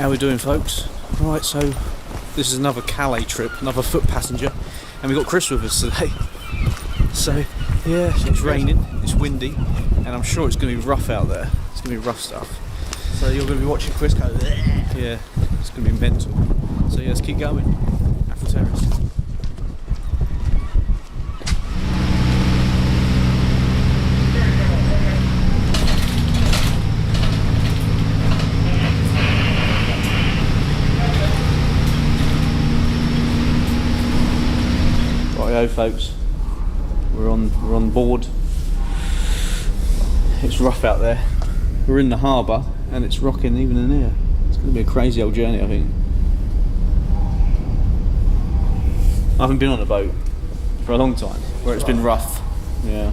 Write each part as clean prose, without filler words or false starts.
How we doing, folks? Right, so this is another Calais trip, another foot passenger, and we've got Chris with us today. So yeah, it's raining, it's windy, and I'm sure it's going to be rough out there. It's going to be rough stuff. So you're going to be watching Chris go, yeah, it's going to be mental. So yeah, let's keep going. Apple Terrace. Righto, folks. We're on board. It's rough out there. We're in the harbour and it's rocking even in here. It's going to be a crazy old journey, I think. I haven't been on a boat for a long time where it's been rough. Yeah,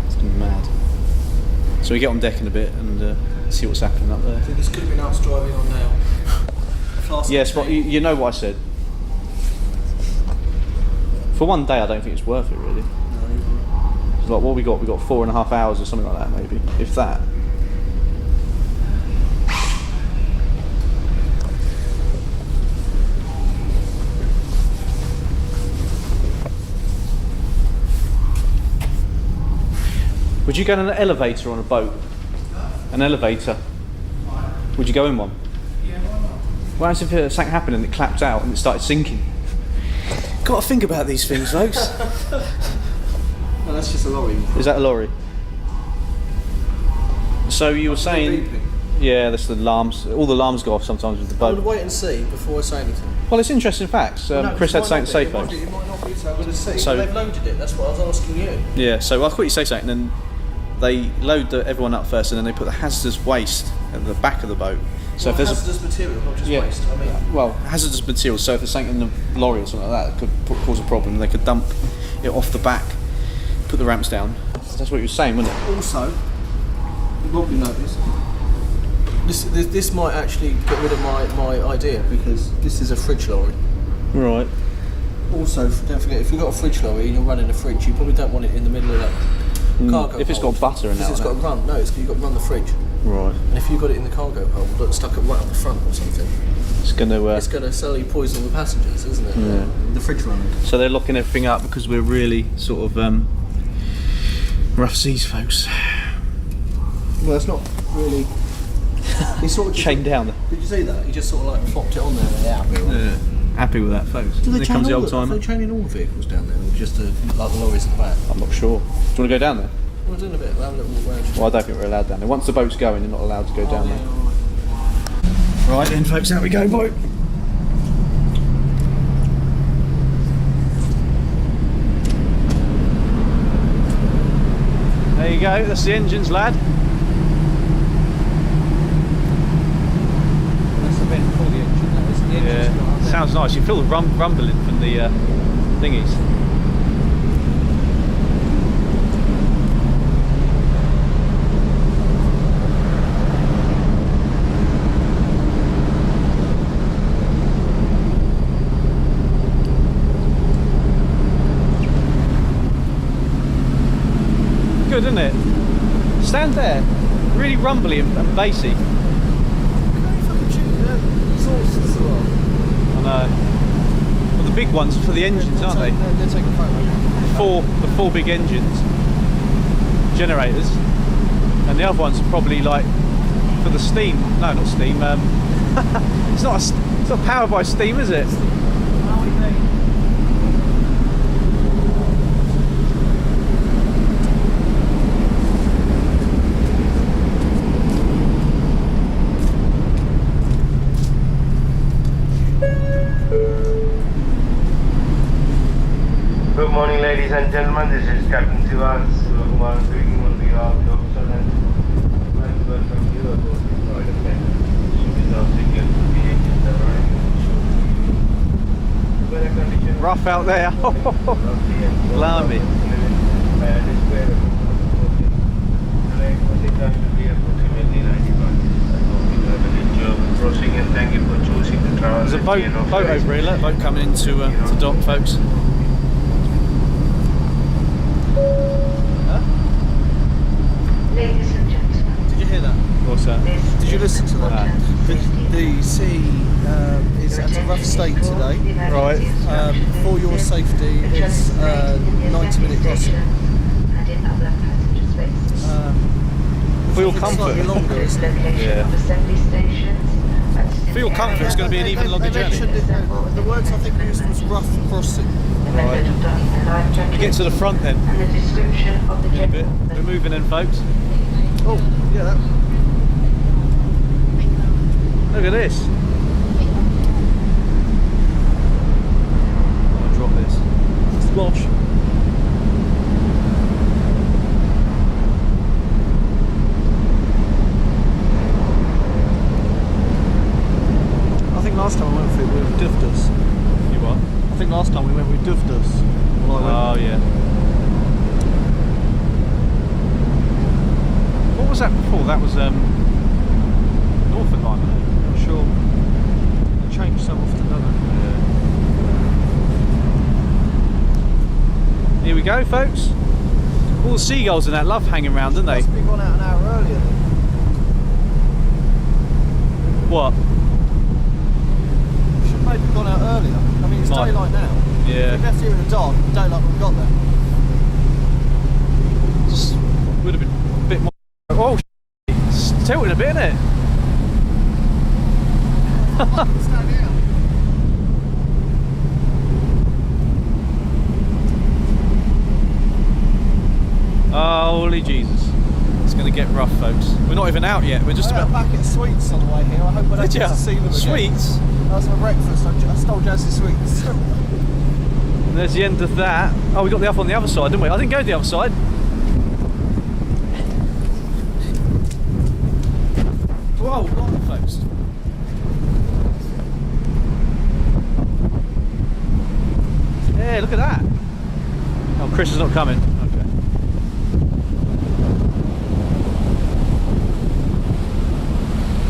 it's been mad. So we get on deck in a bit and see what's happening up there. I think this could have been us driving on now. Yes, but you know what I said. For one day, I don't think it's worth it, really. It's like, what we got? We got 4.5 hours or something like that, maybe, if that. Would you go in an elevator on a boat? An elevator? Would you go in one? Yeah, why not? What happens if something happened and it clapped out and it started sinking? Got to think about these things, folks. No, that's just a lorry. Is that a lorry? So you were saying, yeah, that's the alarms. All the alarms go off sometimes with the boat. I would wait and see before I say anything. Well, it's interesting facts. No, Chris had something to say, folks. It might not be, so I'm going to see. So they've loaded it. That's what I was asking you. Yeah. So I thought you say something, and then they load everyone up first, and then they put the hazardous waste at the back of the boat. So well, if there's hazardous material, not just waste. I mean, well, hazardous material. So if there's something in the lorry or something like that, it could cause a problem. They could dump it off the back, put the ramps down. That's what you were saying, wasn't it? Also, you probably noticed this might actually get rid of my idea, because this is a fridge lorry. Right. Also, don't forget, if you've got a fridge lorry and you're running a fridge, you probably don't want it in the middle of that cargo if it's hold, got butter in it. Because it's got to run. No, you've got to run the fridge. Right. And if you've got it in the cargo hold, but stuck it right up the front or something, it's going to slowly poison the passengers, isn't it? Yeah. The fridge running. So they're locking everything up because we're really sort of rough seas, folks. Well, it's not really. He sort of chained down. Did you see that? He just sort of like popped it on there. Yeah. Happy with that, folks. There comes the old timer. Are they chaining all the vehicles down there, or just like the lorries at the back? I'm not sure. Do you want to go down there? Well, doing a bit. We'll have a little walk around. Well, I don't think we're allowed down there. Once the boat's going, you're not allowed to go down there. Right then, folks, out we go, boat. There you go, that's the engines, lad. That's the vent for the engine, that is. The engine's got up there. Sounds nice. You feel the rumbling from the thingies. Good, isn't it? Stand there, really rumbly and bassy. I know. Well, the big ones are for the engines, aren't they? They're taking photos. The four big engines, generators, and the other ones are probably like for the steam. No, not steam. It's not powered by steam, is it? Good morning, ladies and gentlemen. This is Captain Sivan Kumar speaking on behalf of the officer, and I'd like to welcome you aboard this flight of men. Ship is now secured to the engines arriving. Weather conditions Rough out there. Blimey. There's a boat over here. Look, boat coming into to dock, folks. Ladies and gentlemen, Did you hear that? What's that? this you listen to that? The sea is at a rough state today. Right. For your safety, it's 90-minute crossing. For your comfort. Slightly longer, isn't it? Yeah. For your comfort, it's going to be an even longer They journey. mentioned it, the words I think used was rough crossing. Right. Get to the front then. A bit. We're moving in, folks. Oh, yeah, that. Look at this. I'll drop this. Splash. I think last time I went for it, we duffed us. You what? I think last time we went, we duffed us. Well, I Oh, went. yeah. What was that before? That was Norfolk Line, wasn't it? I'm sure. They change so often, don't they? Here we go, folks. All the seagulls in that love hanging around, don't they? Must have gone out an hour earlier then. What? Should have maybe gone out earlier. I mean, it's Might. daylight now. Yeah. We left here in the dark, daylight when we got there. Just would have been a bit more. Oh, it's tilting a bit, isn't it? Holy Jesus. It's going to get rough, folks. We're not even out yet. We're just I had about. a packet of sweets on the way here. I hope I don't Did get to see them you? again. Sweets? That was my breakfast. I stole Jazz's sweets. And there's the end of that. Oh, we got the other on the other side, didn't we? I didn't go to the other side. Whoa, right, folks. Yeah, look at that. Oh, Chris is not coming. Okay.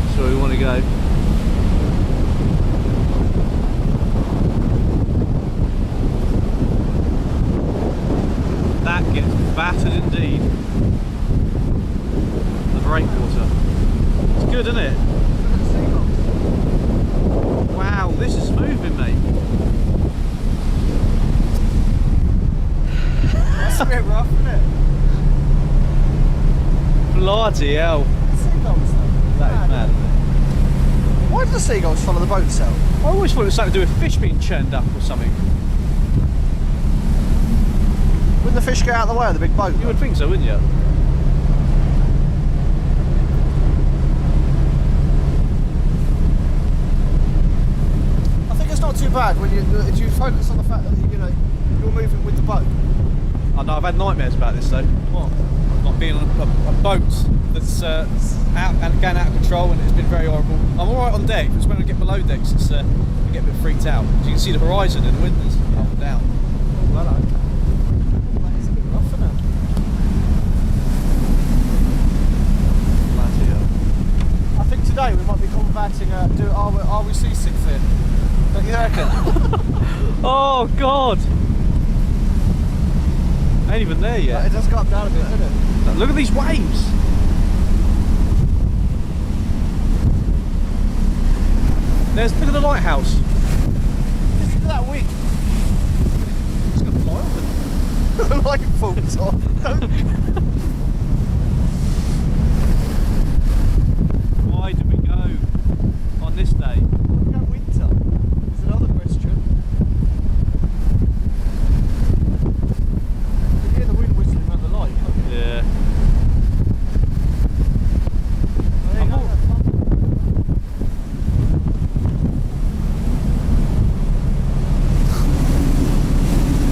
That's where we want to go. That gets battered indeed. The breakwater. It's good, isn't it? Wow, this is moving, mate. That's a bit rough, isn't it? Bloody hell. Seagulls, though. That is mad, isn't it? Why do the seagulls follow the boats out? I always thought it was something to do with fish being churned up or something. Wouldn't the fish get out of the way of the big boat? You would think so, wouldn't you? I think it's not too bad when you focus on the fact that you're moving with the boat. I know, I've had nightmares about this though. What? Like being on a boat that's out and going out of control, and it's been very horrible. I'm alright on deck, but when I get below decks, I get a bit freaked out. So you can see the horizon and the wind is up and down. Oh, hello. That is a bit rough, isn't it? Bloody hell. I think today we might be combating are we seasick Finn? Don't you reckon? Oh God! Ain't even there yet. It does go up down a bit, doesn't it? Look at these waves! Look at the lighthouse. Just look at that wing. It's going to fly off. Like it falls off. Why did we go on this day? No winter is another question. You can hear the wind whistling around the light, can't you? Yeah. There you go.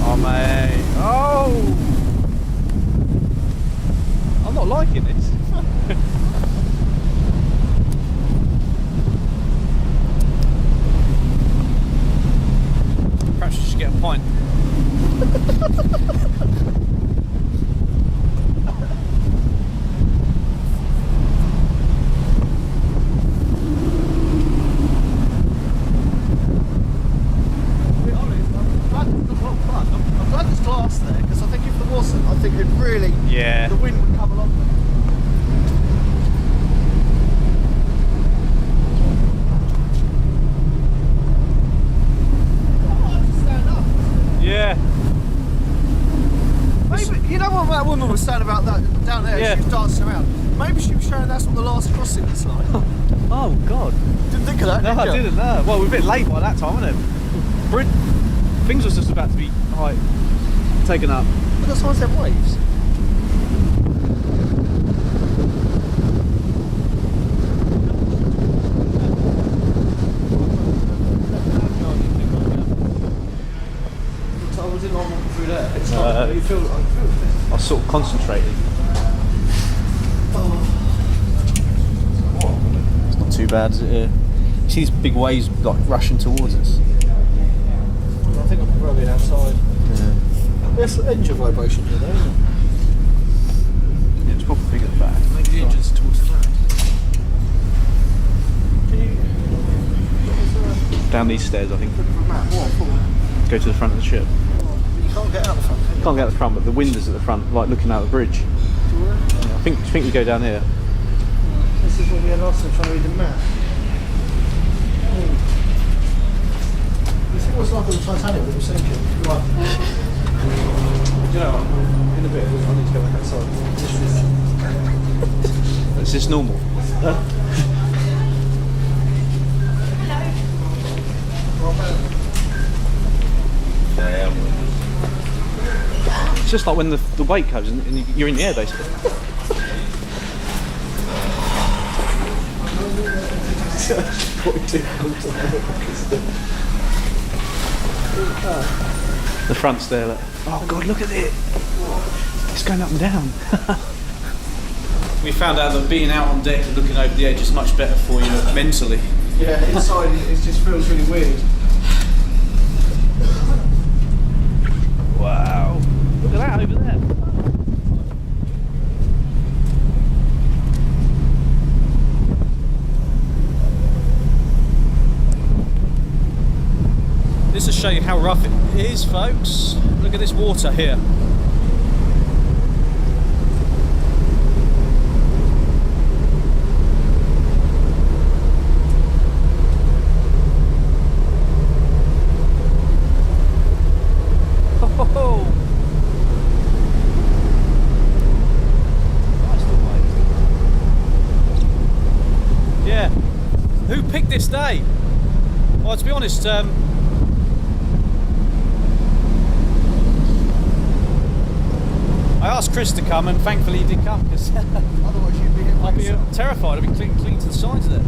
Oh mate. Oh! woman was saying about that down there. Yeah. She was dancing around. Maybe she was showing that's what the last crossing was like. Oh God. Didn't think of that. No, did I you? didn't know. Well, we're a bit late by that time, wasn't it? Things was just about to be taken up. Look at signs have waves. I was in on walking through there. It's not. You feel. I was sort of concentrating. It's not too bad, is it? You see these big waves like rushing towards us. I think I'm probably outside. Yeah. There's engine vibration here, though, isn't it? Yeah, it's probably big at the back. Maybe the engine's towards the back. Can you... Down these stairs, I think. Look at the map. What? Go to the front of the ship. But you can't get out the front, can you? Can't get at the front, but the windows at the front, like looking out the bridge. Yeah, I think we go down here. This is what we had last time, trying to read the map. You think what's like on the Titanic with the sinking? Right. You know, in a bit, I need to go back outside. Is this normal? It's just like when the wake goes and you're in the air, basically. The front's there. Look. Oh God, look at it! It's going up and down. We found out that being out on deck and looking over the edge is much better for you mentally. Yeah, inside it just feels really weird. Wow! Look at that over there. This will show you how rough it is, folks. Look at this water here. Oh. Nice little wave. Yeah. Who picked this day? Well, to be honest, I asked Chris to come, and thankfully he did come, because Otherwise you'd be I'd be terrified. I'd be clinging to the sides there.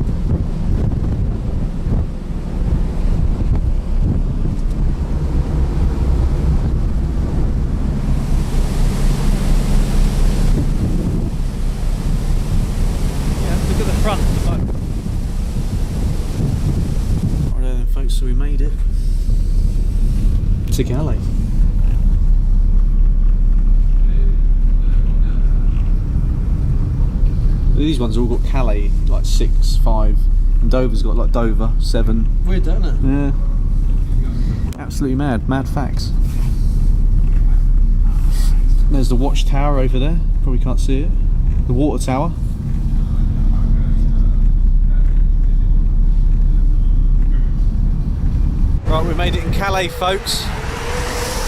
Yeah, look at the front of the boat. Right then, folks, so we made it to Calais. These ones all got Calais like 6, 5, and Dover's got like Dover 7. Weird, don't it? Yeah, absolutely mad facts. There's the watchtower over there. Probably can't see it. The water tower. Right, we made it in Calais, folks.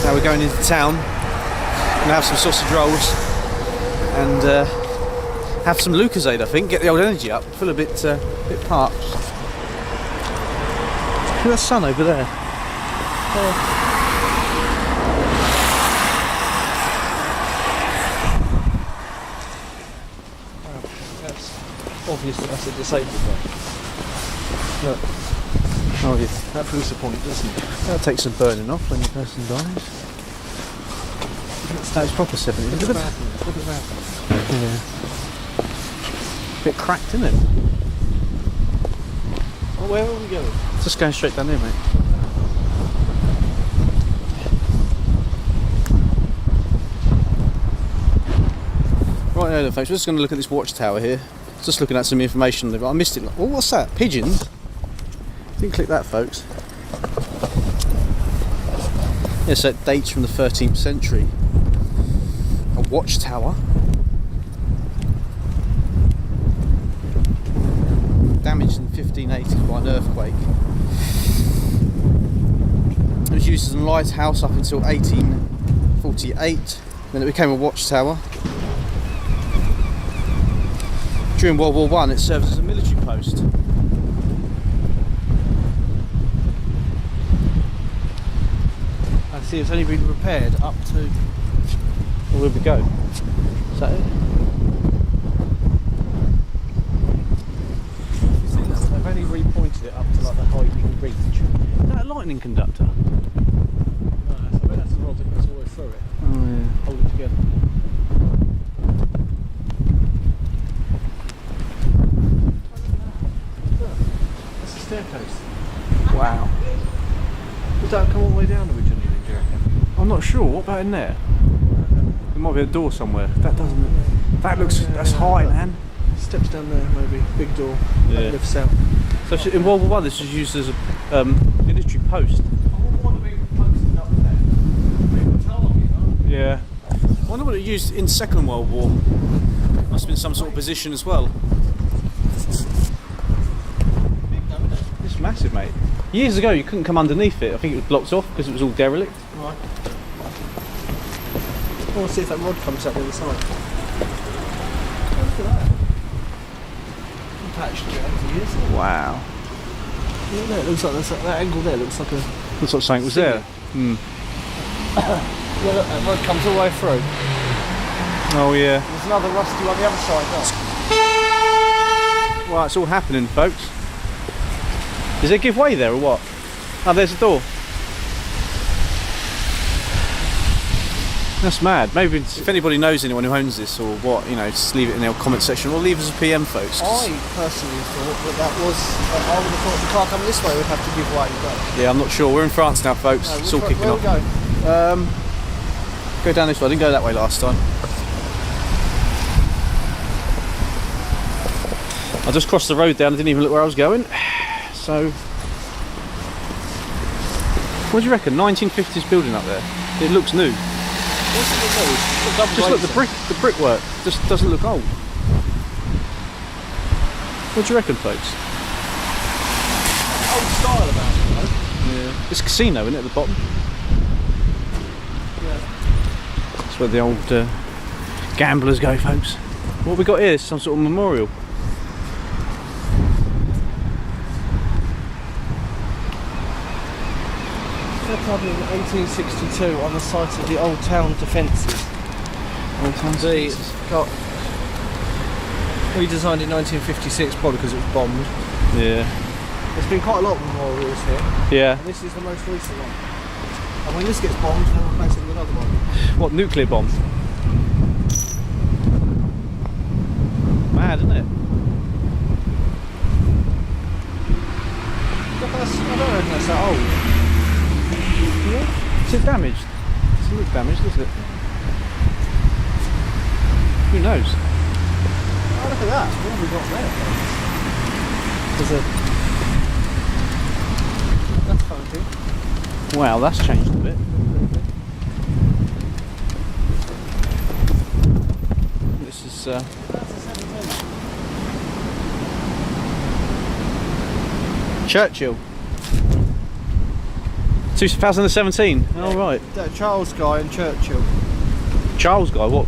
Now we're going into town. Gonna have some sausage rolls and. Have some Lucozade, I think. Get the old energy up. Feel a bit parched. Look at that sun over there. That's obvious that that's a disabled one. Look, Oh yeah. that proves the point, doesn't it? That takes some burning off when the person dies. That's proper 70s. Look at that. Look at that. Yeah. Bit cracked, isn't it? Oh, where are we going? Just going straight down there, mate. Right now then, folks, we're just going to look at this watchtower here. Just looking at some information. I missed it. Oh, what's that? Pigeons? Didn't click that, folks. Yeah, so it dates from the 13th century. A watchtower. Damaged in 1580 by an earthquake. It was used as a lighthouse up until 1848, Then it became a watchtower. During World War I, it served as a military post. I see it's only been repaired up to... Well, where we go? Is that it? You see that? They've only repointed it up to like the height you can reach. Is that a lightning conductor? No, I bet that's the rod that goes all the way through it. Oh yeah. Hold it together. That's the staircase. Wow. Would that come all the way down originally, do you reckon? I'm not sure. What about in there? There might be a door somewhere. That doesn't look... That looks... That's high, man. Steps down there, maybe. Big door. Yeah. That lifts out. So in World War I, this was used as a military post. Yeah. I wonder what it used in Second World War. Must have been some sort of position as well. It's massive, mate. Years ago, you couldn't come underneath it. I think it was blocked off because it was all derelict. Right. I want to see if that rod comes out the other side. Look at that. Attached to it over the years. Wow. Look there, it looks like that angle there looks like a... Looks like something was there. Hmm. Yeah, look, that rod comes all the way through. Oh yeah. There's another rusty one on the other side, look. Well, it's all happening, folks. Does it give way there or what? Oh, there's a door. That's mad. Maybe if anybody knows anyone who owns this or what, you know, just leave it in the comment section or leave us a PM, folks. I personally thought that was... I would have thought the car coming this way would have to give way, but... Yeah, I'm not sure. We're in France now, folks. No, it's all kicking where off. we go? Go down this way. I didn't go that way last time. I just crossed the road down. I didn't even look where I was going. So, what do you reckon? 1950s building up there. It looks new. Just look, the brickwork just doesn't look old. What do you reckon, folks? Old style about it, though. Yeah. It's a casino, isn't it, at the bottom? Yeah. That's where the old gamblers go, folks. What have we got here? Some sort of memorial. Set up in 1862 on the site of the Old Town defences. Old Town It's got redesigned in 1956, probably because it was bombed. Yeah. There's been quite a lot of memorials here. Yeah. And this is the most recent one. And when this gets bombed, they'll replace it with another one. What, nuclear bomb? Mad, isn't it? I don't reckon that's that old. Yeah. Is it damaged? It doesn't look damaged, does it? Who knows? Oh, look at that. What have we got there? That's funky. Wow, that's changed a bit. This is That's a 17. Churchill. 2017. Oh right. Charles Guy and Churchill. Charles guy, what?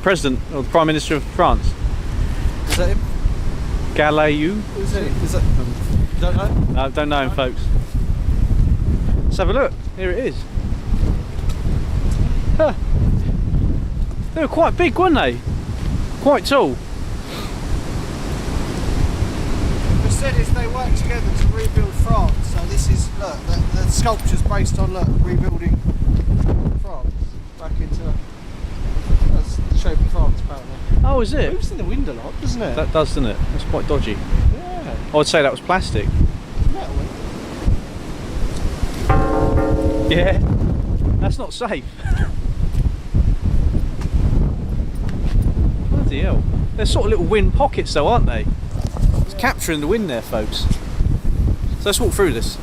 President or the Prime Minister of France? Is that him? Calais. Who's it? Is that? You don't know? No, I don't know him, folks. Let's have a look. Here it is. Huh. They were quite big, weren't they? Quite tall. They said is they worked together to rebuild France. So this is look, the sculpture's based on rebuilding France back into that's the shape of France apparently. Oh, is It it? moves in the wind a lot, doesn't it? That does, doesn't it? That's quite dodgy. Yeah. I would say that was plastic. Metal. Yeah. That's not safe. Bloody hell. They're sort of little wind pockets though, aren't they? It's capturing the wind there, folks. So let's walk through this.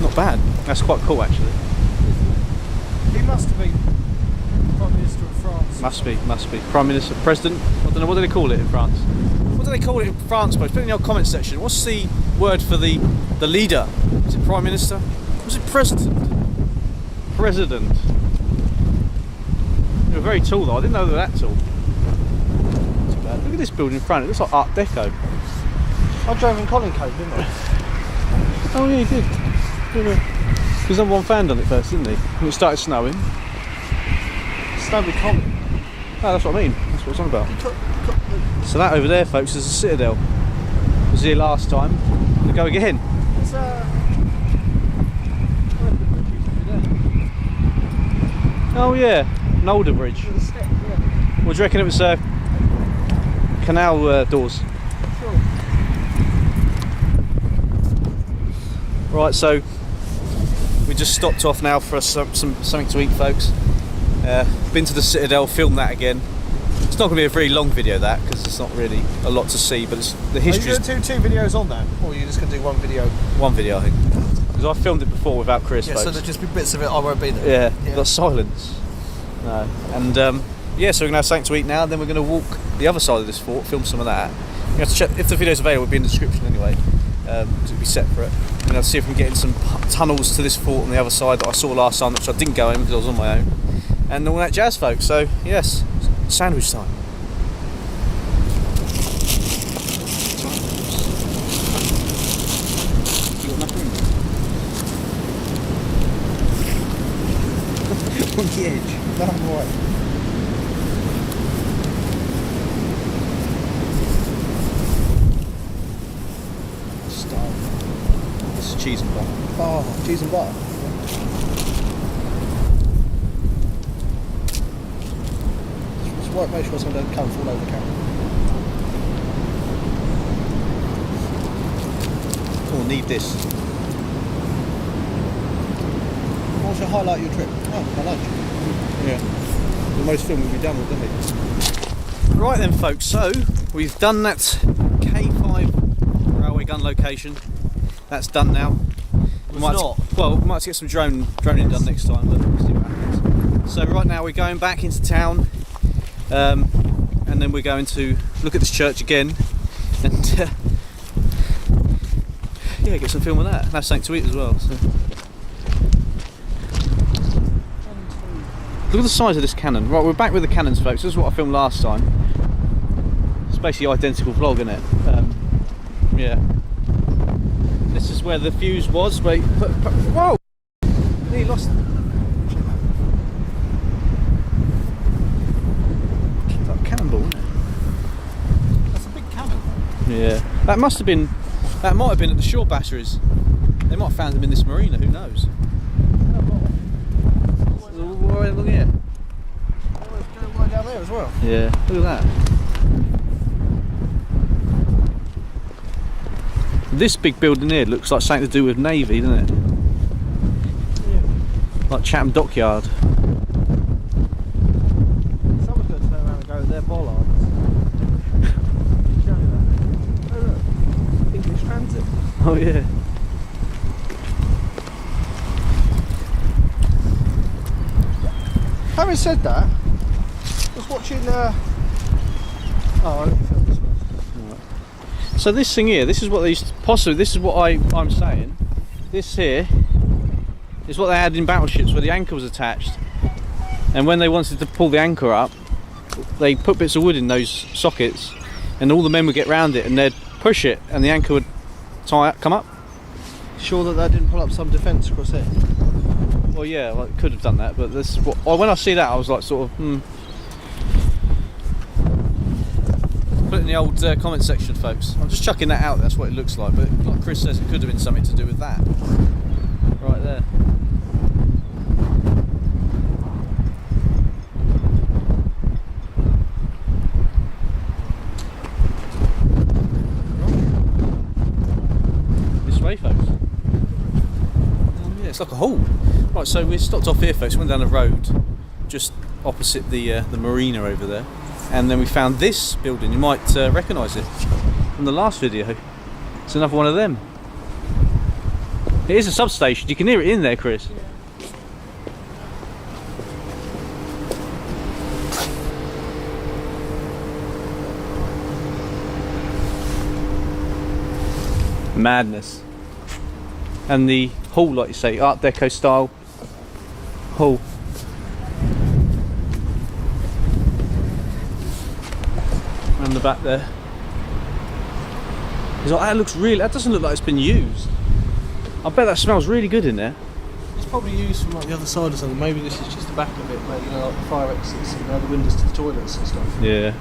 Not bad. That's quite cool actually. He must have been Prime Minister of France. Must be. Prime Minister, President. I don't know, what do they call it in France? What do they call it in France, folks? Put it in your comment section. What's the word for the leader. Is it Prime Minister? Was it President? President. They were very tall though. I didn't know they were that tall. Not too bad. Look at this building in front. It looks like Art Deco. I drove in Colin Cove, didn't I? Oh yeah, you did. Because No.1 Fan done it first, didn't he? When it started snowing. Snowed with Colin. Oh, that's what I mean. That's what it's on about. So that over there, folks, is the Citadel. I was here last time. I'm going to go again. It's Oh yeah, an older bridge. the step, yeah. What do you reckon it was? Canal doors. Sure. Right, so we just stopped off now for something to eat, folks. Been to the Citadel, filmed that again. It's not going to be a very long video, that, because it's not really a lot to see, but it's, the history. Are you going to do 2 videos on that, or are you just going to do 1 video? One video, I think, because I filmed it before without Chris. Yeah, folks. so there'll just be bits of it I won't be there. Yeah, Yeah. got silence. No, and yeah, so we're gonna have something to eat now. And then we're gonna walk the other side of this fort, film some of that. You have to check if the video's available. It'll be in the description anyway, because it'll be separate. And I'll see if we can get in some tunnels to this fort on the other side that I saw last time, which I didn't go in because I was on my own, and all that jazz, folks. So yes, sandwich time. You got nothing on the edge. No, I'm alright. This is cheese and butter. Oh, cheese and butter. Just work, make sure someone doesn't come fall over the camera. Oh, need this. What's your highlight of your trip? Oh, my lunch. Yeah. The most film will be done with, doesn't it? Right then, folks. So we've done that K5 railway gun location. That's done now. We might not. Well, we might have to get some droning done next time, but we'll see what happens. So right now we're going back into town, and then we're going to look at this church again, and yeah, get some film of that. And have something to eat as well. So. Look at the size of this cannon. Right, we're back with the cannons, folks. This is what I filmed last time. It's basically identical vlog, isn't it? Yeah. This is where the fuse was. Wait, whoa! He lost. Like a cannonball, isn't it? That's a big cannon. Yeah. That must have been. That might have been at the shore batteries. They might have found them in this marina. Who knows? Look here. Right down there as well. Yeah, look at that. This big building here looks like something to do with Navy, doesn't it? Yeah. Like Chatham Dockyard. Someone's going to turn around and go, they're bollards. Oh look, English transit. Oh yeah. Having said that, I was watching. Oh, I didn't film this one. So this thing here, this is what they used to, possibly, this is what I'm saying. This here is what they had in battleships where the anchor was attached. And when they wanted to pull the anchor up, they put bits of wood in those sockets and all the men would get round it and they'd push it and the anchor would come up. Sure that didn't pull up some defence across there. Well, yeah, well, it could have done that, but this is what, when I see that, I was like, sort of, Put it in the old comment section, folks. I'm just chucking that out. That's what it looks like. But like Chris says, it could have been something to do with that. Right there. This way, folks. Oh, yeah, it's like a hall. Right, so we stopped off here, folks. Went down the road, just opposite the marina over there. And then we found this building. You might recognise it from the last video. It's another one of them. It is a substation. You can hear it in there, Chris. Yeah. Madness. And the hall, like you say, Art Deco style hall. Around the back there. He's like, that looks really, that doesn't look like it's been used. I bet that smells really good in there. It's probably used from like the other side or something. Maybe this is just the back of it, like, you know, like the fire exits and the windows to the toilets and stuff. Yeah.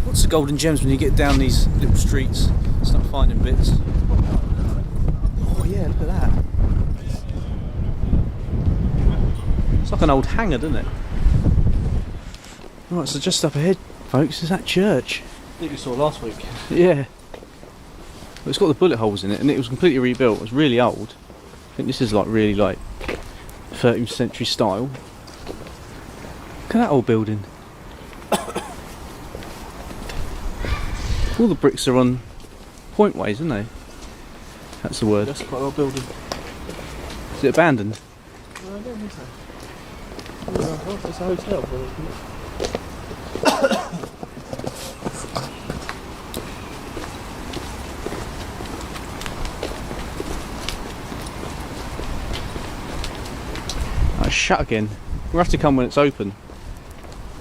What's the golden gems when you get down these little streets, start finding bits? Oh yeah, look at that. It's like an old hangar, doesn't it? Right, so just up ahead, folks, is that church. I think we saw last week. Yeah. Well, it's got the bullet holes in it, and it was completely rebuilt. It was really old. I think this is like really like 13th century style. Look at that old building. All the bricks are on point ways, aren't they? That's the word. That's quite an old building. Is it abandoned? No, I don't think so. Oh, it's a hotel. Oh, it's shut again. We'll have to come when it's open.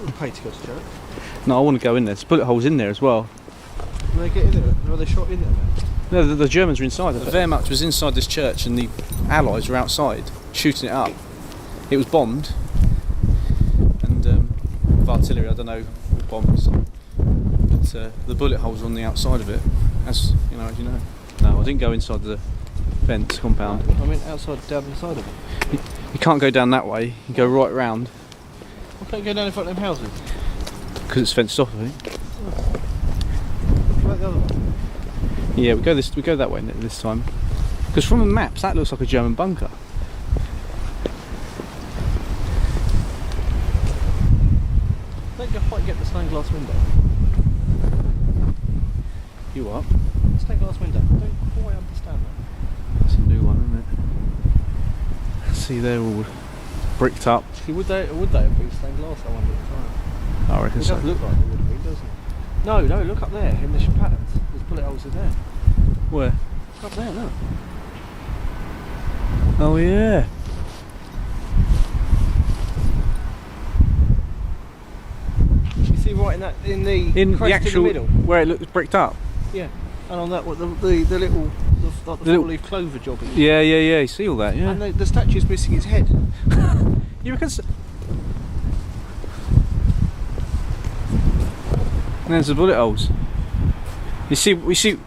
I'm paid to go to church. No, I want to go in there. There's bullet holes in there as well. When they get in there, are they shot in there? No, the Germans are inside. The Wehrmacht was inside this church and the Allies were outside shooting it up. It was bombed, and with artillery, I don't know, with bombs, but the bullet holes were on the outside of it, as you know. No, I didn't go inside the fence compound. I mean outside, down the side of it. You can't go down that way, you go right round. Why can't you go down in front of them houses? Because it's fenced off, I think. What about the other one? Yeah, we go that way this time. Because from the maps, that looks like a German bunker. Don't go quite get the stained glass window. You what? Stained glass window. I don't quite understand that. That's a new one, isn't it? See, they're all bricked up. See, would they have been stained glass? I wonder at the time. I reckon It so. does look like they would have been, doesn't it? No, look up there in the patterns. There's bullet holes in there. Where? Look up there, look. Oh yeah. You see right in the crest actual in the middle. where it looks bricked up. Yeah. And on that, what the little like the little- four-leaf clover job. Yeah. You see all that, yeah. And the statue's missing its head. You reckon? And there's the bullet holes. We see.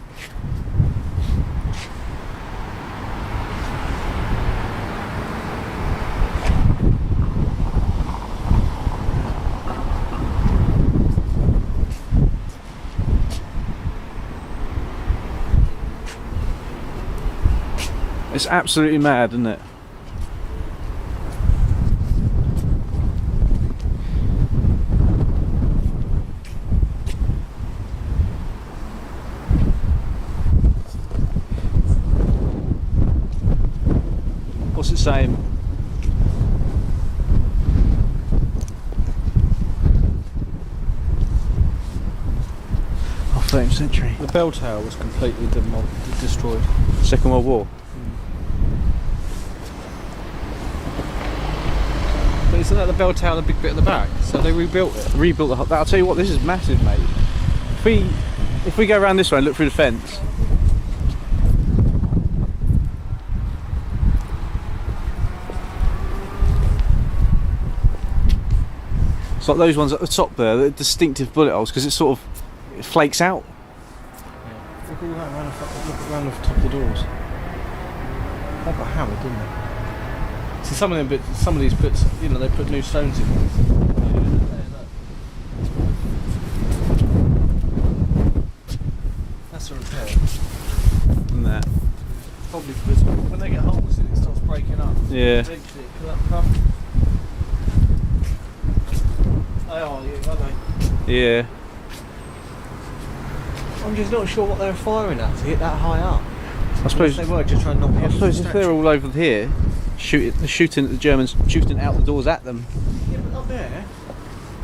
It's absolutely mad, isn't it? What's it saying? Oh, 13th century. The bell tower was completely destroyed. Second World War. But isn't that the bell tower, the big bit at the back? So they rebuilt it. Rebuilt the whole. I'll tell you what, this is massive, mate. If we go around this way and look through the fence. It's like those ones at the top there, the distinctive bullet holes, because it flakes out. Yeah. Look all that around the top of the doors. They got hammered, didn't they? See, some of these bits, you know, they put new stones in. That's a repair. And that. Probably because when they get holes in it, it starts breaking up. Yeah. Eventually it come. They are, aren't they? Yeah. I'm just not sure what they were firing at to hit that high up. I suppose. Unless they were just trying to knock it I suppose if they're all over here, shooting at the Germans, shooting out the doors at them. Yeah, but up there,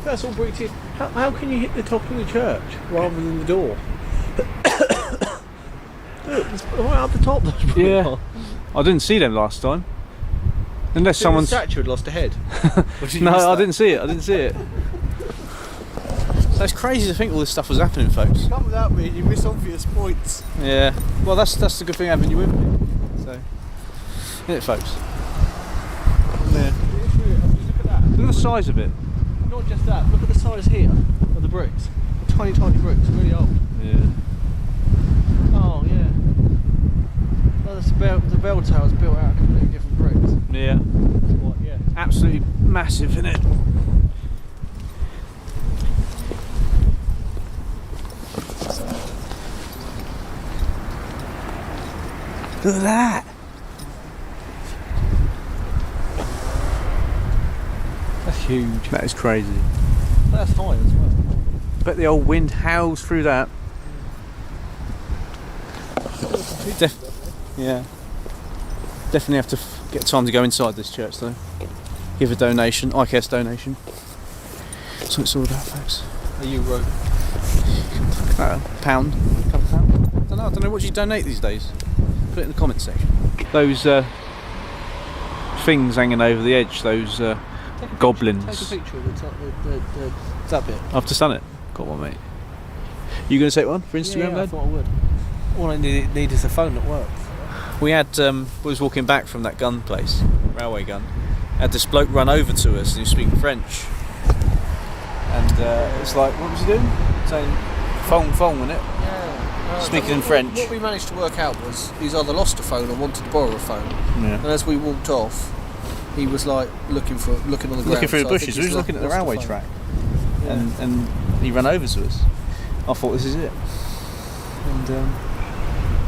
that's all bricked in. How can you hit the top of the church rather than the door? It's right up the top. Yeah. I didn't see them last time. Unless someone's... statue had lost a head. No, I didn't see it. I didn't see it. So it's crazy to think all this stuff was happening, folks. Come without me, you miss obvious points. Yeah. Well, that's the good thing having you with me. So, isn't it, folks? Yeah. Look at that. Look at the size of it. Not just that. Look at the size here of the bricks. Tiny, tiny bricks. Really old. Yeah. Oh yeah. Well, the bell tower's built out of completely different bricks. Yeah. What? Yeah. Absolutely massive, isn't it? Look at that! That's huge. That is crazy. That's high as well. Bet the old wind howls through that. Yeah. Definitely have to get time to go inside this church though. Give a donation, IKS donation. That's what it's all about, folks. A euro. A pound, a couple of pounds. I don't know what you donate these days. Put it in the comments section. Those things hanging over the edge, those goblins. Take a picture of the top, that bit. I've just done it. Got one, mate. You going to take one for Instagram, I lad? thought I would. All I need is a phone that works. We had, we was walking back from that gun place, railway gun. Had this bloke run over to us and he was speaking French. And it's like, what was he doing? Saying, phone, wasn't it? Yeah. Speaking in French. What we managed to work out was he's either lost a phone or wanted to borrow a phone. Yeah. And as we walked off, he was like looking on the ground. Looking through the so I think bushes. he's We was looking at the lost railway phone. track. Yeah. And he ran over to us. I thought, this is it.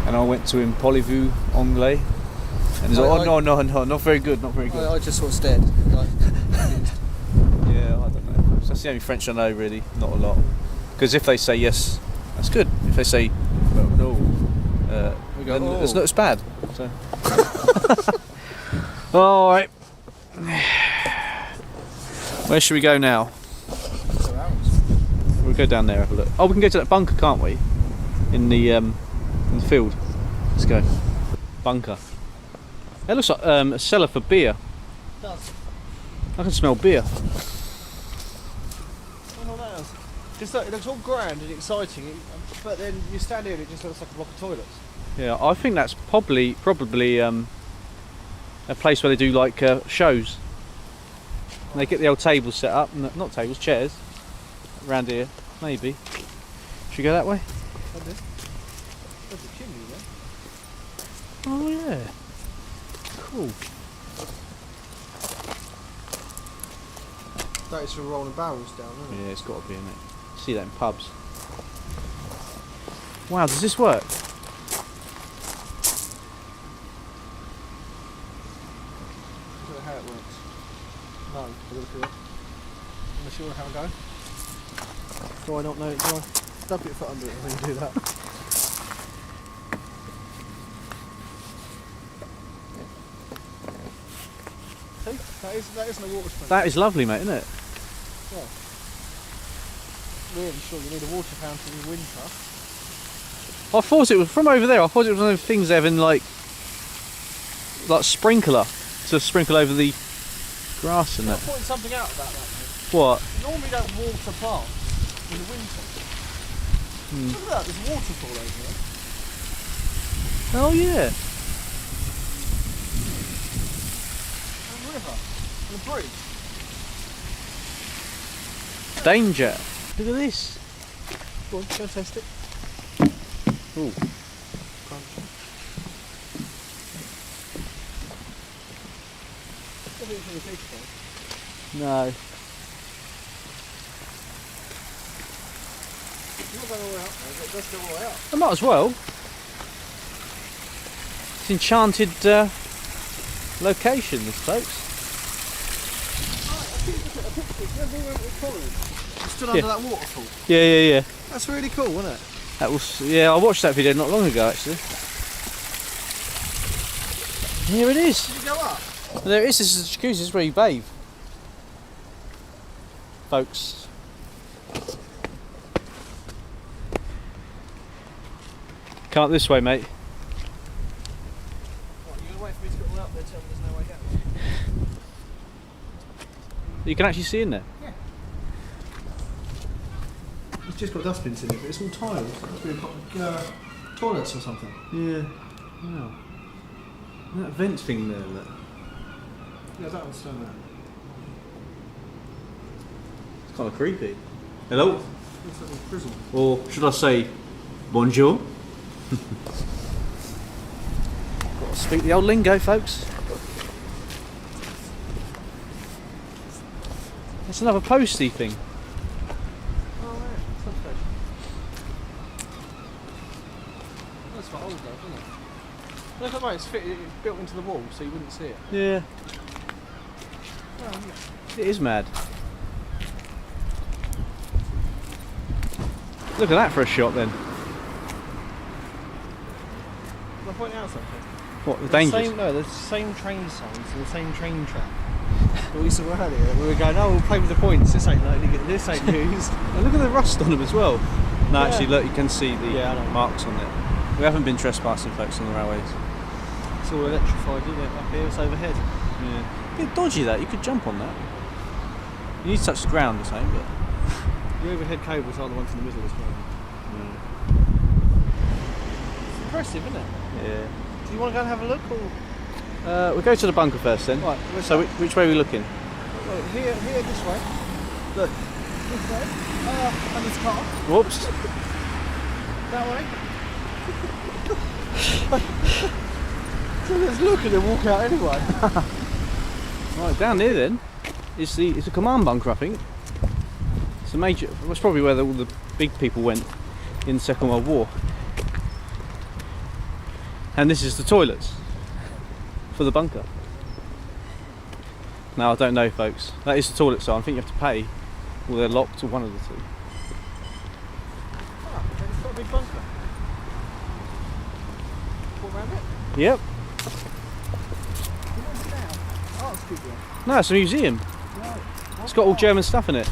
And I went to him, Polyvue Anglais. And he's like, oh, no, not very good, not very good. I just sort of stared. Like, Yeah, I don't know. So that's the only French I know, really, not a lot. Because if they say yes, that's good. If they say well, no, we go, then oh. it's bad. So. All right. Where should we go now? We'll go down there, have a look. Oh, we can go to that bunker, can't we? In the field. Let's go. Bunker. It looks like a cellar for beer. It does. I can smell beer. Just like, it looks all grand and exciting, but then you stand here and it just looks like a block of toilets. Yeah, I think that's probably a place where they do like shows. And they get the old tables set up, not tables, chairs, around here, maybe. Should we go that way? There's a chimney there. Oh yeah. Cool. That is for rolling barrels down, isn't it? Yeah, it's got to be, isn't it? See that in pubs. Wow, does this work? I don't know how it works. No, I don't feel it. Unless you want to have a go. Do I not know it? Do I stab your foot under it when you do that? See, that isn't a water spout. That is lovely, mate, isn't it? Yeah. Really sure you need a water fountain in winter. I thought it was from over there. I thought it was one of the things having like sprinkler to sprinkle over the grass and I'm that. pointing something out about that, mate. What? You normally don't water plants in the winter. Look at that, there's a waterfall over there. Oh yeah. And a river. And a bridge. Danger. Look at this. Go on, go test it. Ooh. Crunchy. Nothing from the pig though. No. It's not going all the way up there, but it does go all the way up. I might as well. It's enchanted location, this folks. I think look at a picture. Remember we went to college? We stood Yeah. under that waterfall. Yeah. That's really cool, wasn't it? That was, yeah, I watched that video not long ago actually. Here it is. Did you go up? There it is, this is the jacuzzi, this is where you bathe. Folks. Come up this way, mate. You can actually see in there. Yeah. It's just got dustbins in it, but it's all tiled. It's got toilets or something. Yeah. Wow. That vent thing there, look. Yeah, I don't understand that. It's kind of creepy. Hello? It's like a prison. Or should I say, bonjour? Got to speak the old lingo, folks. That's another posty thing. Oh, yeah. Substation. That's quite old though, isn't it? Look at that, it's built into the wall so you wouldn't see it. Yeah. Oh, yeah. It is mad. Look at that for a shot then. Can I point out something? What, the dangers? The same train signs and the same train track. We saw earlier, we were going, oh, we'll play with the points, this ain't news. And look at the rust on them as well. No, Yeah. actually, look, you can see the Yeah, I know. marks on it. We haven't been trespassing, folks, on the railways. It's all electrified, isn't it? Up here, it's overhead. Yeah. A bit dodgy that, you could jump on that. You need to touch the ground or something, but... The overhead cables are the ones in the middle as well. It's impressive, isn't it? Yeah. Do you want to go and have a look? Or? We'll go to the bunker first then. Right, So which way are we looking? Well, here, this way. Look. This way. And this car. Whoops. That way. So let's look and then walk out anyway. Right, down here then, it's a command bunker, I think. It's a major, it's probably where all the big people went in the Second World War. And this is the toilets for the bunker. Now I don't know, folks. That is the toilet, so I think you have to pay, or they're locked, or one of the two. Ah, it's got a big bunker. Walk around it. Yep. What's it now? Art studio. No, it's a museum. Right. It's got all German stuff in it.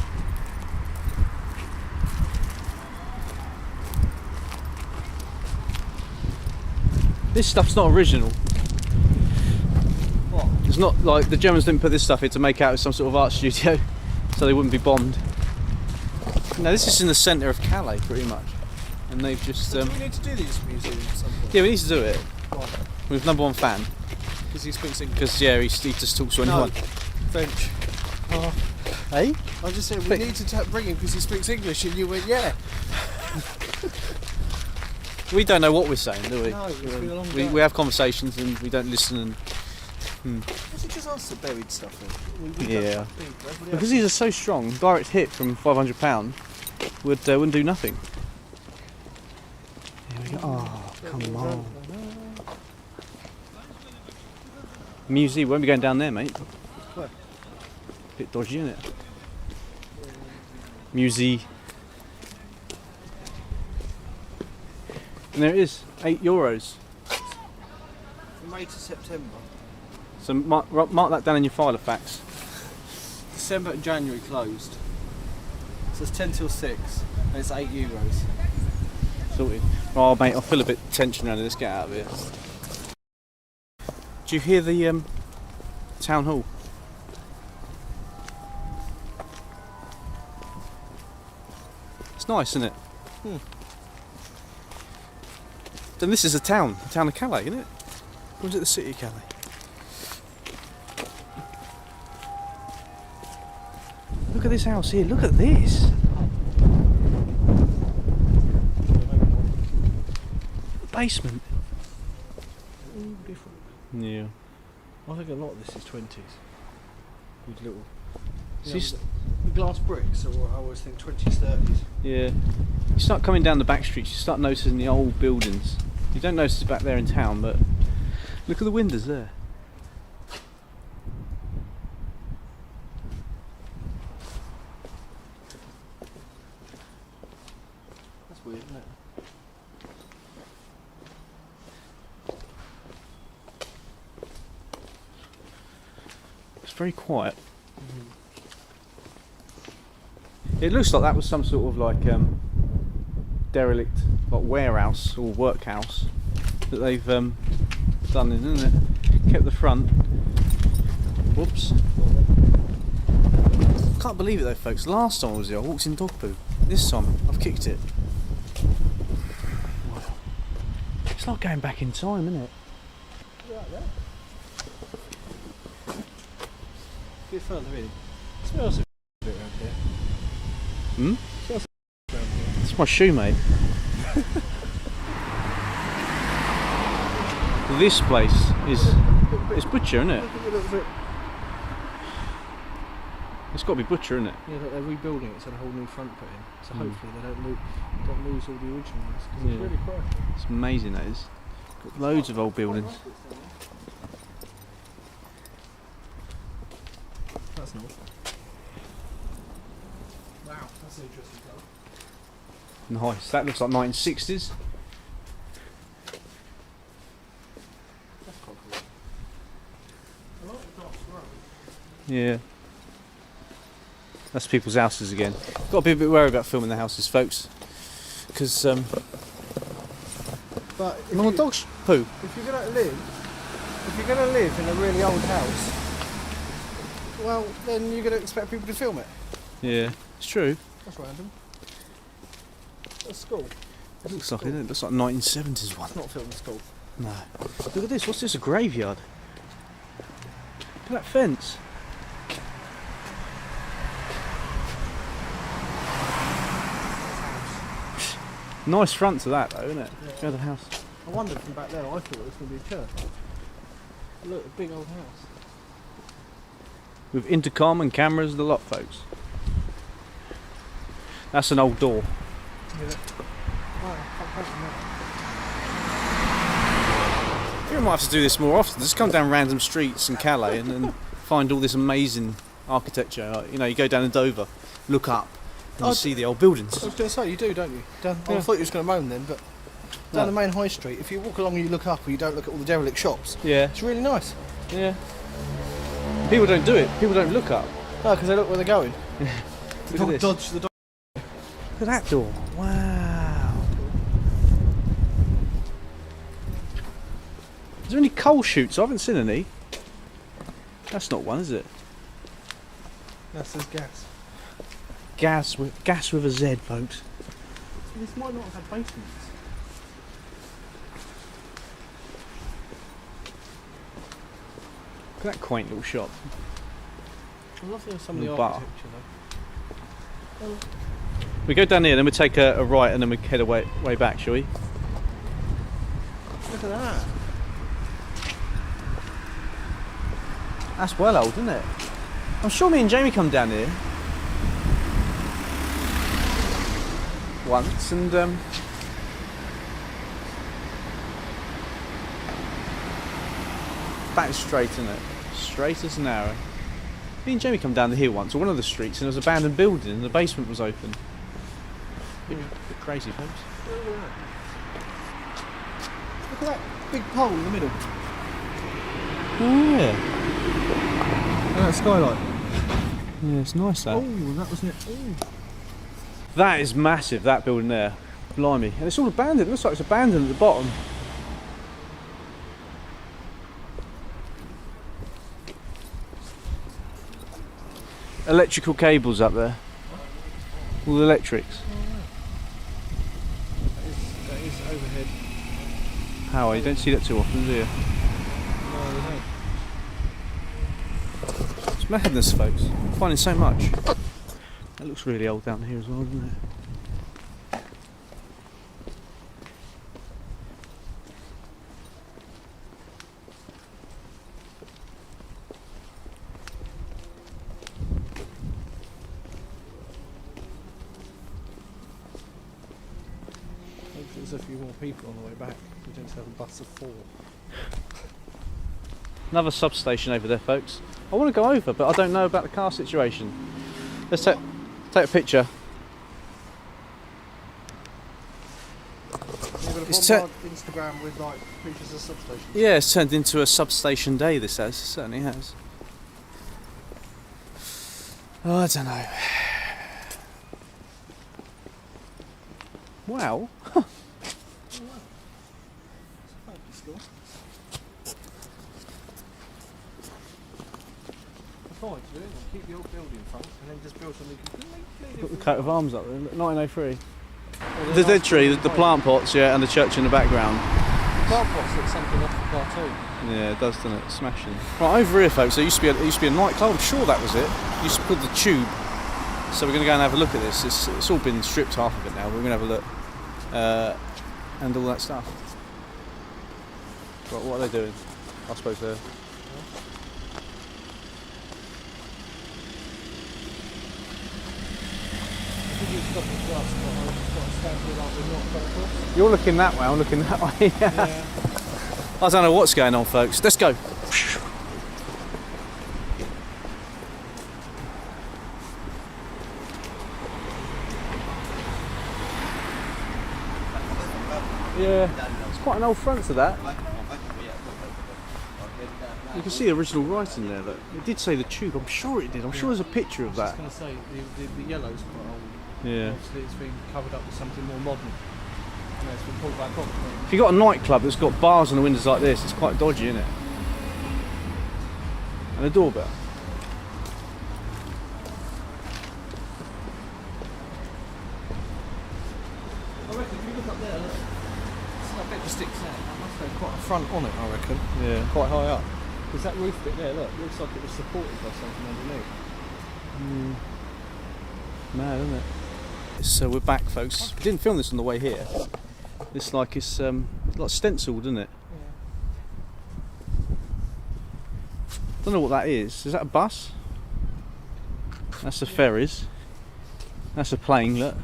This stuff's not original. What? It's not like the Germans didn't put this stuff here to make out as some sort of art studio so they wouldn't be bombed. No, this is in the centre of Calais pretty much. And they've just... Do we need to do these museums at some point? yeah, we need to do it Why? with No.1 Fan. Because he speaks English. Because, yeah, he just talks to No. anyone. French. Oh. Hey? I just said we But- need to bring him because he speaks English, and you went, yeah. We don't know what we're saying, do we? No, it's been a long we, day. we have conversations and we don't listen and... Was it just us that buried stuff in? We Yeah. don't think, everybody Because else- these are so strong, direct hit from £500 wouldn't do nothing. Here we go. Oh, come on. Museum, won't be going down there, mate. Where? Bit dodgy, isn't it? Museum. And there it is, €8. From May to September. So mark that down in your file of facts. December and January closed. So it's 10 till 6 and it's €8. Sorted. Oh, mate, I feel a bit tension around it. Let's get out of here. Do you hear the town hall? It's nice, isn't it? Then this is the town of Calais, isn't it? Or is it the city of Calais? Look at this house here. Look at this. Basement. All different. Yeah. I think a lot of this is 20s. With little. So you The glass bricks, I always think 20s, 30s. Yeah. You start coming down the back streets, you start noticing the old buildings. You don't notice it back there in town, but look at the windows there. That's weird, isn't it? It's very quiet. It looks like that was some sort of like derelict, like warehouse or workhouse that they've done in, isn't it? Kept the front. Whoops. Can't believe it though, folks. Last time I was here, I walked in dog poo. This time, I've kicked it. Wow. It's like going back in time, isn't it? A bit further in. It smells a bit around here. Hmm? It smells a bit around here. It's my shoe, mate. This place is it's butcher, isn't it? A little bit. It's got to be butcher, isn't it? Yeah, look, they're rebuilding it, so a whole new front put in. So hopefully they don't lose all the originals. Because Yeah. it's really quite. It's amazing, that is. Got loads of old buildings. That's nice. Wow, that's an interesting colour. Nice. That looks like 1960s. That's quite cool. I like the dark grey. Yeah. That's people's houses again. Got to be a bit wary about filming the houses, folks. Because, But if, no dogs poo. if you're gonna live in a really old house, well, then you're gonna expect people to film it. Yeah, it's true. That's random. A school. It looks like it. It looks like 1970s one. It's not filmed in school. No. Look at this. What's this? A graveyard? Look at that fence. Nice front to that, though, isn't it? Yeah. Go to the house. I wondered from back there. I thought it was going to be a church. Look, a big old house. With intercom and cameras, the lot, folks. That's an old door. Yeah. Wow, I think we might have to do this more often. Just come down random streets in Calais and then find all this amazing architecture. Like, you know, you go down to Dover, look up, and you see the old buildings. I was going to say, you do, don't you? I Yeah. thought you was going to moan then, but down the main high street, if you walk along and you look up and you don't look at all the derelict shops, Yeah, it's really nice. yeah. People don't do it. People don't look up. No, because they look where they're going. Look at this. Dodge the dog. Look at that door. Wow. Is there any coal chutes? I haven't seen any. That's not one, is it? That says gas. Gas with a Z, folks. This might not have had basements. Look at that quaint little shop. I love some of the The bar. architecture though. We go down here, then we take a right, and then we head way back, shall we? Look at that. That's well old, isn't it? I'm sure me and Jamie come down here once, and that is straight, isn't it? Straight as an arrow. Me and Jamie come down here once, or one of the streets, and there was an abandoned building, and the basement was open. Bit crazy, folks. Look at that big pole in the middle. Oh yeah. And that skylight. Yeah, it's nice that. Oh, that was it. Ooh. That is massive, that building there. Blimey. And it's all abandoned. It looks like it's abandoned at the bottom. Electrical cables up there. All the electrics. That is overhead. How? You don't see that too often, do you? No, they don't. It's madness, folks. I'm finding so much. That looks really old down here as well, doesn't it? Hopefully there's a few more people on the way back. We don't have a bus of 4. Another substation over there, folks. I want to go over, but I don't know about the car situation. Let's take a picture. You're going to It's bombard Instagram with like pictures of substations. Yeah, it's turned into a substation day, this has. It certainly has. Oh, I don't know. Wow. Fine. doing. Keep the old building front and then just build something completely Put the different. coat of arms up there. 1903. The dead tree, the plant pots, yeah, and the church in the background. Plant pots look something off the cartoon. Yeah, it does, doesn't it? Smashing. Right, over here, folks, there used to be a nightclub. I'm sure that was it. It used to be called the Tube. So we're going to go and have a look at this. It's all been stripped, half of it now. We're going to have a look. And all that stuff. Right, what are they doing? I suppose they're... You're looking that way, I'm looking that way. Yeah. I don't know what's going on, folks. Let's go. Yeah, it's quite an old front to that. You can see the original writing there. Look. It did say the Tube. I'm sure it did. I'm sure there's a picture of that. I was going to say the yellow's quite old. Yeah. Obviously, it's been covered up with something more modern. You know, it's been pulled back off. If you've got a nightclub that's got bars on the windows like this, it's quite dodgy, isn't it? And a doorbell. I reckon if you look up there, look, it's that bit that sticks out. That must have quite a front on it, I reckon. Yeah. Quite high up. Because that roof bit there, look, looks like it was supported by something underneath. Mad, isn't it? So we're back, folks. We didn't film this on the way here. It's like stenciled, isn't it? Yeah. Don't know what that is. Is that a bus? That's the ferries. That's a plane, look. And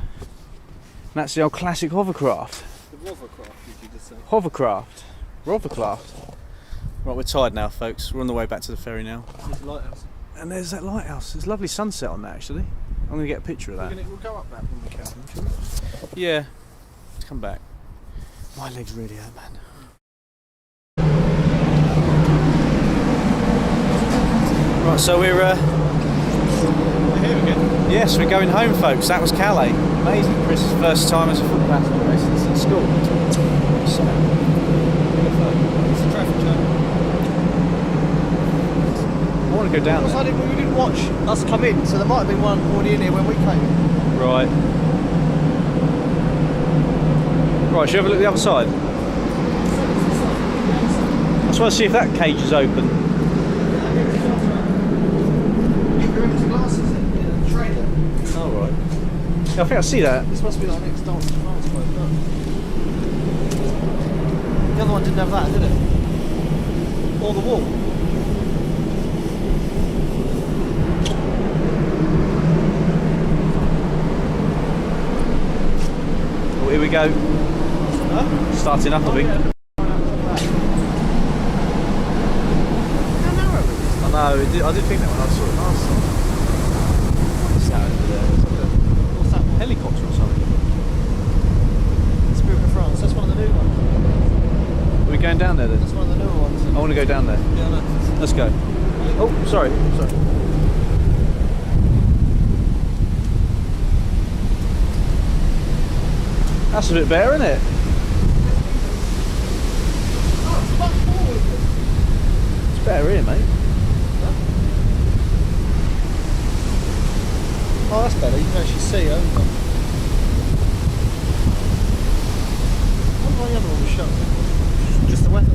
that's the old classic hovercraft. The hovercraft, did you just say? Hovercraft. Hovercraft. Right, we're tired now, folks. We're on the way back to the ferry now. There's the lighthouse. And there's that lighthouse. There's a lovely sunset on that, actually. I'm going to get a picture of that. We'll go up that when we can, shall we? Yeah. Let's come back. My legs really hurt, man. Right, so we're here again. yes, we're going home, folks. That was Calais. Amazing. Chris's first time as a foot passenger since school. So, It's a traffic jam. I want to go down We there. didn't watch us come in, so there might have been one already in here when we came in. Right. Right, should we have a look at the other side? I just want to see if that cage is open. Oh, right. Yeah, I think I see that. This must be like next dance to France boat, look. The other one didn't have that, did it? Or the wall. Oh, here we go. Huh? Starting up, I think. I know, I did think that when I saw it last time. What's that over there? It's like a What's that one? helicopter or something. Spirit of France, that's one of the new ones. Are we going down there then? That's one of the newer ones. I want to go down there. Yeah, no. Let's go. Oh, sorry. That's a bit better, isn't it? It's better here, mate. Oh, that's better. You can actually see, haven't you? What the other one was shut? Just the weather.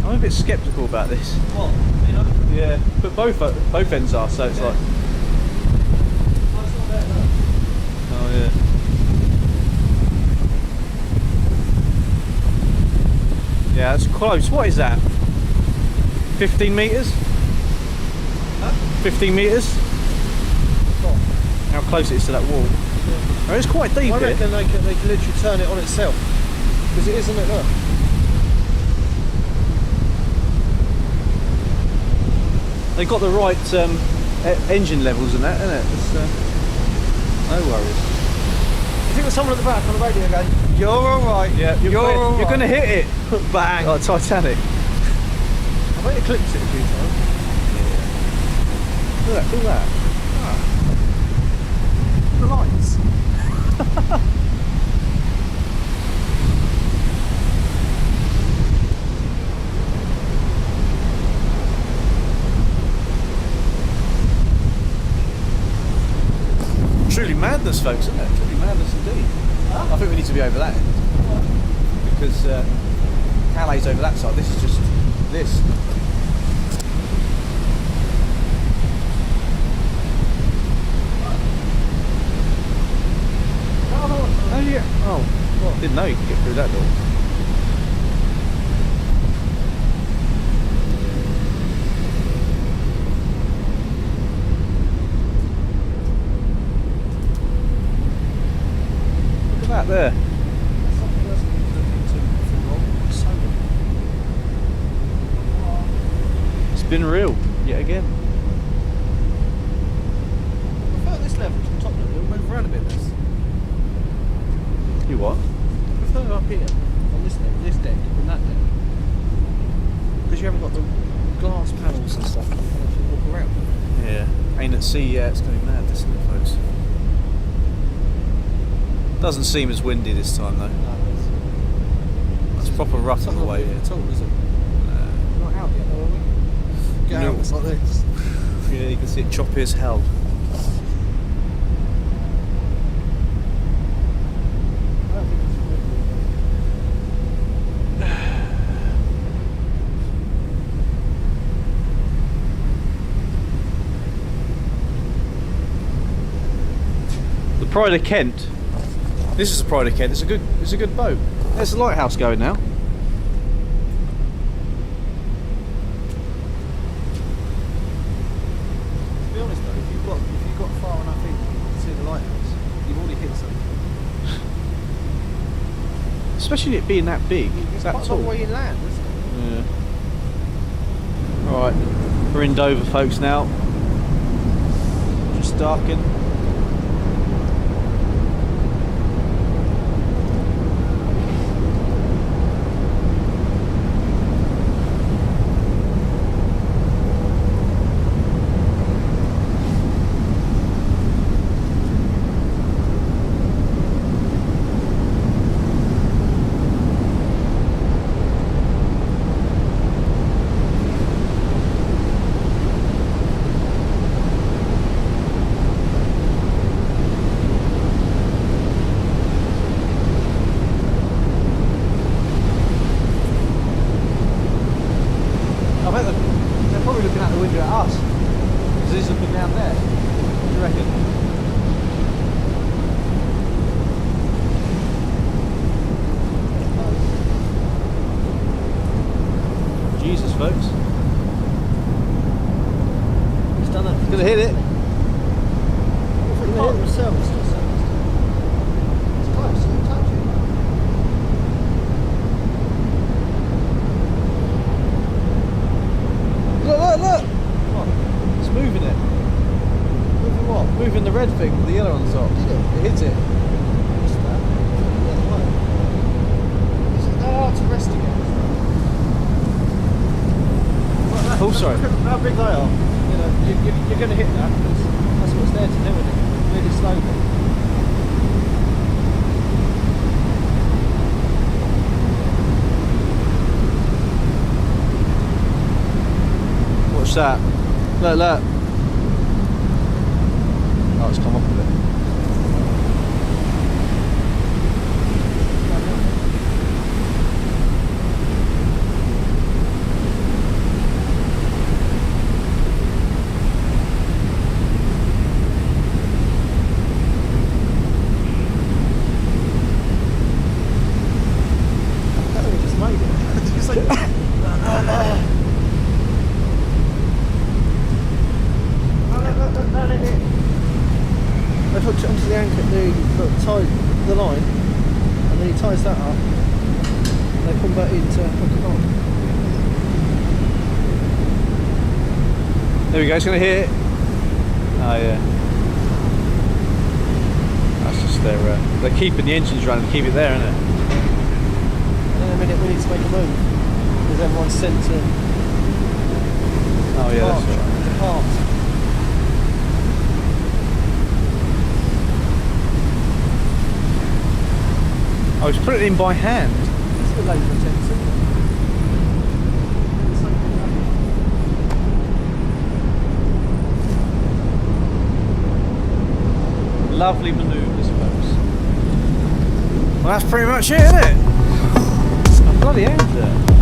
I'm a bit sceptical about this. What? You know? Yeah, but both ends are, so it's like... Oh, it's not there, no. Oh, yeah. Yeah, that's close. What is that? 15 metres? Huh? 15 metres? What? How close it is to that wall. Yeah. Oh, it's quite deep I here. reckon they can literally turn it on itself. Because it isn't it, look. They got the right engine levels and that, isn't it? It's, no worries. You think there's someone at the back on the radio going, "You're alright, Yeah, you're going to hit it. bang." Like Titanic. I bet it clips it a few times. Look at that. Look at that. The lights. madness, folks, isn't it? Truly madness indeed. I think we need to be over that end. Because Calais over that side. This is just this. Oh yeah. Oh, what? Didn't know you could get through that door. Look at that there. Something else we need to look into before It's been real yet again. I prefer this level to the top level. It'll move around a bit less. You what? I prefer up here on this deck than that deck. Because you haven't got the glass panels and stuff. You can actually walk around. Yeah. Ain't at sea yet. It's going to be mad, isn't it, folks? Doesn't seem as windy this time though. It's proper rough on the way here. At all, is it? We're not out yet, though, are we? Get No. out, it's like this. Yeah, you can see it choppy as hell. I don't think it's The Pride of Kent. This is the Pride of Kent. It's a good boat. There's the lighthouse going now. To be honest though, if you've got far enough in to see the lighthouse, you've already hit something. Especially it being that big. It's that quite a tall. long way inland, isn't it? Yeah. Alright. We're in Dover, folks, now. Just darkened. I bet they're probably looking out the window at us. Because he's looking down there. What do you reckon? Jesus, folks. It's done it. It's gonna hit it. The part myself is still so it's close, it's touching. Look! What? It's moving it. Moving what? Moving the red thing with the yellow on the top. Did it? It hits it. What's that? The other way. Is it? Oh, it's a rest again. Oh, sorry. Look how big they are. You know, you're going to hit that because that's what's there to do with it. Really slowly. Watch that. Look. Oh, it's come off a bit. I think we just made it. Just like, they hooked it onto the anchor, tied the line, and then he ties that up, and they come back in to hook it on. There we go, it's going to hit it. Oh, yeah. That's just they're keeping the engines running to keep it there, isn't it? And in a minute we need to make a move, because everyone's sent to Oh, yeah, that's right. depart. I was putting it in by hand. It's a bit labour intensive. lovely manoeuvres, folks. Well, that's pretty much it, isn't it? Oh, bloody hell,